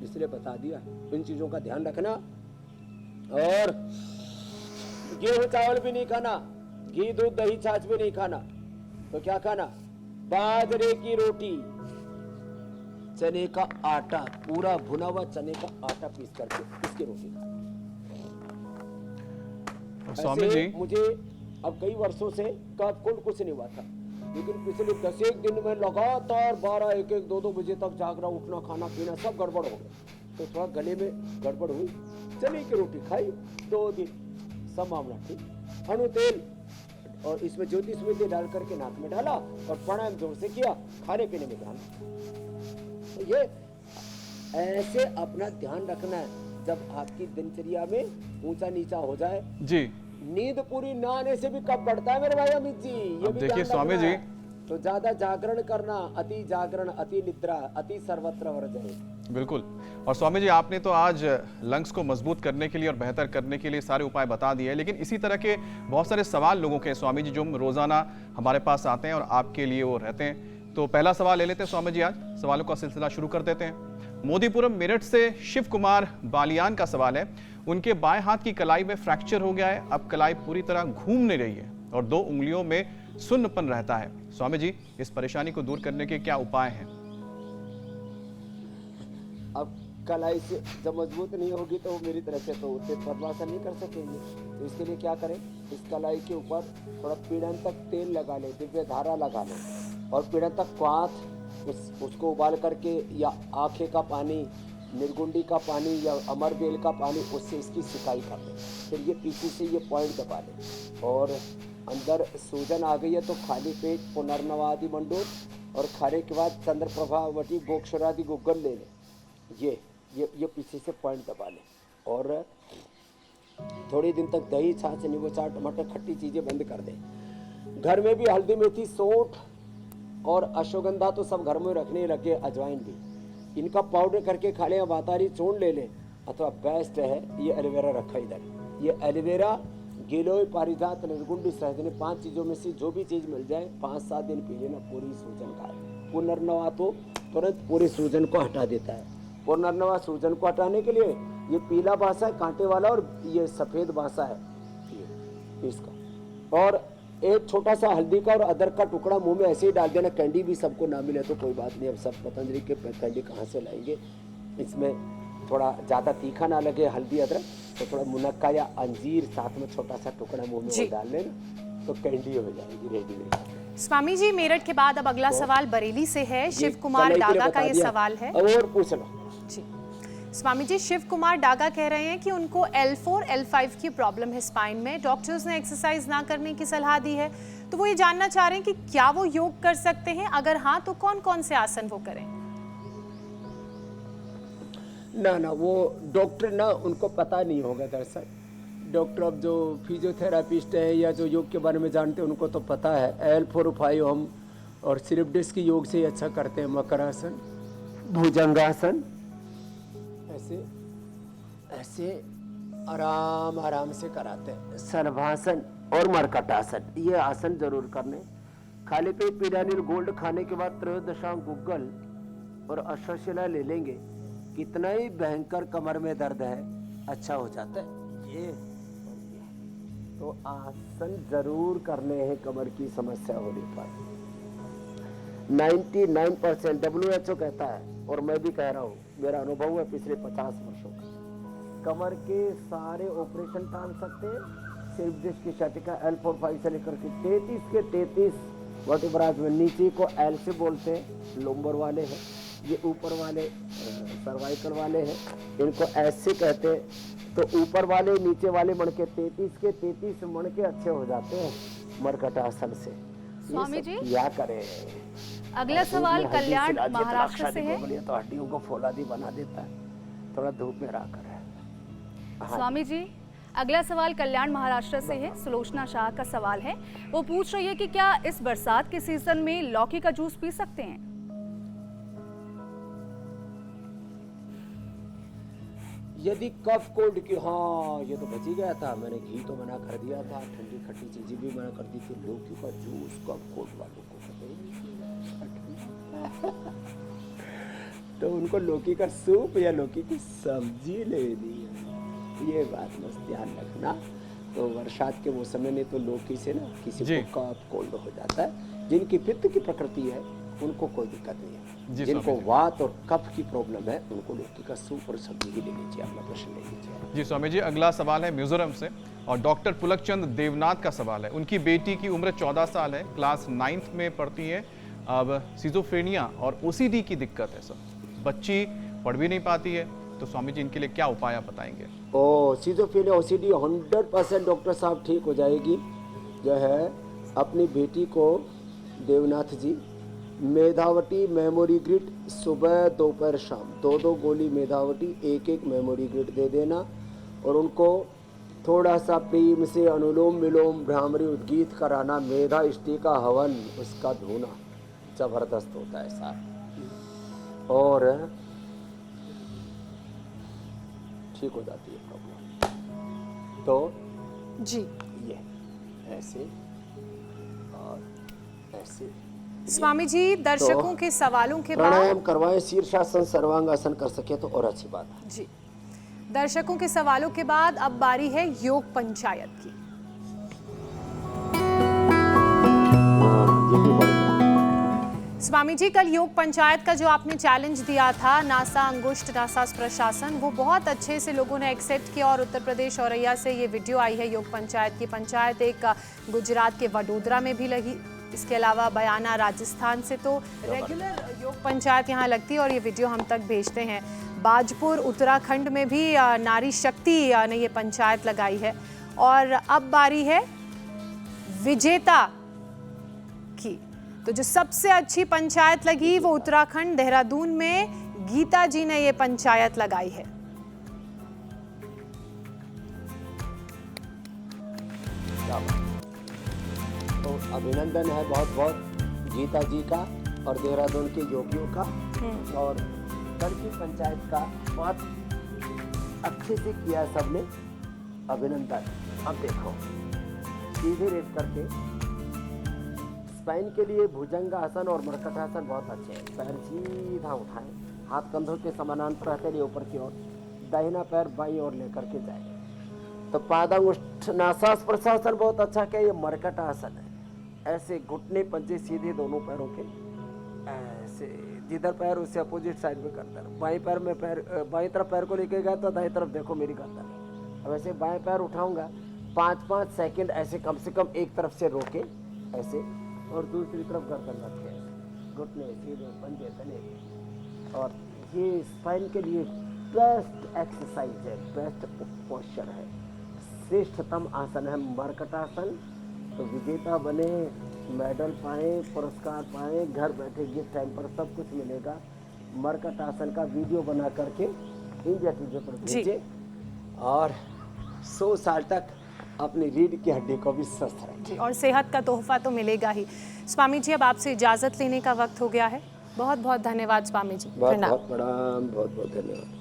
Speaker 3: इसलिए बता दिया। इन चीजों का ध्यान रखना। और गेहूं चावल भी नहीं खाना, घी दूध दही छाछ भी नहीं खाना। तो क्या खाना? बाजरे की रोटी, चने का आटा, पूरा भुना हुआ चने का आटा पीस करके इसकी रोटी खाना।
Speaker 2: स्वामी जी,
Speaker 3: मुझे अब कई वर्षों से कफ कोल्ड कुछ नहीं हुआ था, लेकिन पिछले 10 दिन में लगातार 12, 1, 2 बजे तक जागना, उठना, खाना पीना सब गड़बड़ हो गया। तो थोड़ा गले में गड़बड़ हुई, चने की रोटी खाई 2 दिन, सब मामला ठीक। अणु तेल और इसमें ज्योतिष विद्या डाल करके नाक में डाला और प्राणायाम जोर से किया, खाने पीने में ध्यान। तो ये ऐसे अपना ध्यान रखना है। जब आपकी दिनचर्या में ऊंचा नीचा हो जाए
Speaker 2: जी,
Speaker 3: नींद पूरी ना आने से भी कब बढ़ता है मेरे भाई अमित जी, ये
Speaker 2: अब
Speaker 3: भी
Speaker 2: देखिए
Speaker 3: ध्यान
Speaker 2: स्वामी
Speaker 3: रखना
Speaker 2: जी,
Speaker 3: है। तो ज्यादा जागरण करना, अति जागरण, अति निद्रा, अति सर्वत्र वर्जय।
Speaker 2: बिल्कुल। और स्वामी जी, आपने तो आज लंग्स को मजबूत करने के लिए और बेहतर करने के लिए सारे उपाय बता दिए, लेकिन इसी तरह के बहुत सारे सवाल लोगों के स्वामी जी जो रोजाना हमारे पास आते हैं और आपके लिए वो रहते हैं। तो पहला सवाल ले लेते हैं स्वामी जी, आज सवालों का सिलसिला शुरू कर देते हैं। मोदीपुरम मेरठ से शिव कुमार बालियान का सवाल है, उनके बाएं हाथ की कलाई में फ्रैक्चर हो गया है, अब कलाई पूरी तरह घूम नहीं रही है और 2 उंगलियों में सुन्नपन रहता है। स्वामी जी, इस परेशानी को दूर करने के क्या उपाय हैं?
Speaker 3: अब कलाई से जब मजबूत नहीं होगी तो मेरी तरह से तो पद्मासन नहीं कर सकेंगे। तो इसके लिए क्या करें? इस कलाई के ऊपर थोड़ा पीड़न तक तेल लगा लें, दिव्य धारा लगा लें और पीड़न तक क्वाथ उसको उबाल करके, या आखे का पानी, निर्गुंडी का पानी या अमरबेल का पानी, उससे इसकी सिकाई कर लें। फिर ये पीछे से ये पॉइंट दबा लें और अंदर सूजन आ गई है तो खाली पेट पुनर्नवादि मंडूर और खाने के बाद चंद्रप्रभावती गोक्षरादि गुग्गल ले लें। ये पीछे से पॉइंट दबा लें और थोड़ी दिन तक दही, छाछ, नींबू चाट, टमाटर, खट्टी चीज़ें बंद कर दें। घर में भी हल्दी, मेथी, सौंठ और अश्वगंधा तो सब घर में रखने लगे, अजवाइन भी, इनका पाउडर करके खा लें। बातारी चूर्ण ले लें, अथवा बेस्ट है ये एलोवेरा रखा इधर। ये एलोवेरा, गिलोय, पारिजात, निर्गुंडी, सहजन, 5 चीज़ों में से जो भी चीज़ मिल जाए 5-7 दिन पी लेना, पूरी सूजन का पुनर्नवा तो तुरंत पूरे सूजन को हटा देता है। पुनर्नवा सूजन को हटाने के लिए ये पीला बासा है कांटे वाला और ये सफ़ेद बासा है ये इसका, और एक छोटा सा हल्दी का और अदरक का टुकड़ा मुंह में ऐसे ही डाल देना। कैंडी भी सबको ना मिले तो कोई बात नहीं, अब सब पतंजलि के कैंडी कहाँ से लाएंगे। इसमें थोड़ा ज़्यादा तीखा ना लगे हल्दी अदरक, तो थोड़ा मुनक्का या अंजीर साथ में छोटा सा टुकड़ा मुंह में डाल लेना तो कैंडी हो जाएगी रेडी।
Speaker 1: स्वामी जी, मेरठ के बाद अब अगला सवाल बरेली से है। शिव कुमार डागा का ये सवाल है।
Speaker 3: और पूछ लो
Speaker 1: जी। स्वामी जी, शिव कुमार डागा कह रहे हैं कि उनको L4, L5 की प्रॉब्लम है स्पाइन में। डॉक्टर्स ने एक्सरसाइज ना करने की सलाह दी है, तो वो ये जानना चाह रहे हैं कि क्या वो योग कर सकते हैं, अगर हाँ तो कौन कौन से आसन वो करें।
Speaker 3: ना वो डॉक्टर ना, उनको पता नहीं होगा दरअसल। डॉक्टर अब जो फिजियोथेरापिस्ट है या जो योग के बारे में जानते हैं उनको तो पता है। L4-5 हम और सिर्फ डिस्क योग से ही अच्छा करते हैं। मकरासन, भुजंगासन, ऐसे ऐसे आराम आराम से कराते हैं। सर्वासन और मरकटासन, ये आसन जरूर करने। खाली पेट पिरानिल गोल्ड खाने के बाद त्रयोदशांग गुग्गल और अश्वशिला ले लेंगे, कितना ही भयंकर कमर में दर्द है अच्छा हो जाता है। ये तो आसन जरूर करने हैं कमर की समस्या होने पर। 99% WHO कहता है और मैं भी कह रहा हूँ, मेरा अनुभव है पिछले 50 वर्षों का, कमर के सारे ऑपरेशन टाल सकते हैं सिर्फ डिस्क की शटिका L4-5 से लेकर के 33 के 33 वर्टिब्रास में। नीचे को L से बोलते हैं, लोम्बर वाले हैं, ये ऊपर वाले सर्वाइकल वाले हैं, इनको ऐसे कहते हैं। तो ऊपर वाले नीचे वाले मणके 33 के 33 मणके अच्छे हो जाते हैं मरकटासन से।
Speaker 4: स्वामी जी,
Speaker 3: क्या करें।
Speaker 4: अगला सवाल कल्याण महाराष्ट्र से है।
Speaker 3: तो हड्डियों को फौलादी बना देता है, थोड़ा धूप में रह कर।
Speaker 4: स्वामी जी, अगला सवाल कल्याण महाराष्ट्र से है। सुलोचना शाह का सवाल है, वो पूछ रही है कि क्या इस बरसात के सीजन में लौकी का जूस पी सकते हैं?
Speaker 3: यदि कफ कोल्ड की, हाँ ये तो बच ही गया था, मैंने घी तो मना कर दिया था, ठंडी खट्टी चीजें भी मना कर दी थी। लौकी का जूस कफ कोल्ड वालों को तो उनको लौकी का सूप या लौकी की सब्जी ले दी, ये बात बस ध्यान रखना। तो बरसात के मौसम में नहीं तो लौकी से ना किसी को कफ कोल्ड हो जाता है। जिनकी पित्त की प्रकृति है उनको कोई दिक्कत नहीं है, जिनको वात और कफ की प्रॉब्लम है उनको लौकी का सूप और सब्जी ही लेनी चाहिए। अपना प्रश्न ले लीजिए।
Speaker 2: जी स्वामी जी, अगला सवाल है मिजोरम से और डॉक्टर पुलकचंद देवनाथ का सवाल है। उनकी बेटी की उम्र 14 साल है, क्लास 9th में पढ़ती है। अब सिजोफ्रेनिया और OCD की दिक्कत है सर, बच्ची पढ़ भी नहीं पाती है, तो स्वामी जी इनके लिए क्या उपाय आप बताएंगे?
Speaker 3: सिजोफ्रेनिया OCD 100% डॉक्टर साहब ठीक हो जाएगी। जो है अपनी बेटी को देवनाथ जी मेधावटी मेमोरी ग्रिड सुबह दोपहर शाम 2-2 गोली मेधावटी 1-1 मेमोरी ग्रिड दे देना और उनको थोड़ा सा प्रेम से अनुलोम विलोम भ्रामरी उद्गीत कराना। मेधा इष्टि का हवन उसका धोना जबरदस्त होता है साहब और ठीक हो जाती है प्रॉब्लम। तो
Speaker 1: जी
Speaker 3: ये ऐसे और ऐसे।
Speaker 1: स्वामी जी, दर्शकों के सवालों के बाद
Speaker 3: प्राणायाम करवाएं, शीर्षासन सर्वांगासन कर सके तो और अच्छी बात है।
Speaker 1: जी, दर्शकों के सवालों के बाद अब बारी है योग पंचायत की। स्वामी जी, कल योग पंचायत का जो आपने चैलेंज दिया था, नासा अंगुष्ठ नासा प्रशासन, वो बहुत अच्छे से लोगों ने एक्सेप्ट किया और उत्तर प्रदेश औरैया से ये वीडियो आई है योग पंचायत की। पंचायत एक गुजरात के वडोदरा में भी लगी, इसके अलावा बयाना राजस्थान से। तो रेगुलर योग पंचायत यहाँ लगती है और ये वीडियो हम तक भेजते हैं। बाजपुर उत्तराखंड में भी नारी शक्ति ने ये पंचायत लगाई है। और अब बारी है विजेता की। तो जो सबसे अच्छी पंचायत लगी वो उत्तराखंड देहरादून में गीता जी ने ये पंचायत लगाई है।
Speaker 3: तो अभिनंदन है बहुत बहुत गीता जी का और देहरादून के योगियों का और कल की पंचायत का बहुत अच्छे से किया सबने, अभिनंदन। अब देखो सीधे रेट करके स्पाइन के लिए भुजंगासन और मरकटासन बहुत अच्छे हैं। पैर सीधा उठाएं, हाथ कंधों के समानांतर रहते लिए ऊपर की ओर, दाहिना पैर बाईं ओर लेकर के जाए। तो पादांगुष्ठ नासास प्रशासन बहुत अच्छा क्या, ये मरकटासन है। ऐसे घुटने पंजे सीधे दोनों पैरों के, ऐसे जिधर पैर उससे अपोजिट साइड में करता है। बाएं पैर में पैर बाएं तरफ पैर को लेके गया तो दाएं तरफ देखो मेरी गर्दन। अब ऐसे बाएं पैर उठाऊंगा 5-5 सेकंड ऐसे कम से कम एक तरफ से रोके ऐसे और दूसरी तरफ गर्दन रख के घुटने सीधे पंजे तने। और ये स्पाइन के लिए बेस्ट एक्सरसाइज है, बेस्ट पोस्चर है, श्रेष्ठतम आसन है मरकटासन तो विजेता बने, मेडल पाए, पुरस्कार पाए, घर बैठे गिफ्ट टाइम पर सब कुछ मिलेगा। मरकट आसन का वीडियो बना करके इंडिया टीवी पर भेजे और 100 साल तक अपनी रीढ़ की हड्डी को भी स्वस्थ रखें।
Speaker 1: और सेहत का तोहफा तो मिलेगा ही। स्वामी जी, अब आपसे इजाज़त लेने का वक्त हो गया है। बहुत बहुत धन्यवाद स्वामी जी।
Speaker 3: बहुत बहुत प्रणाम, बहुत बहुत धन्यवाद।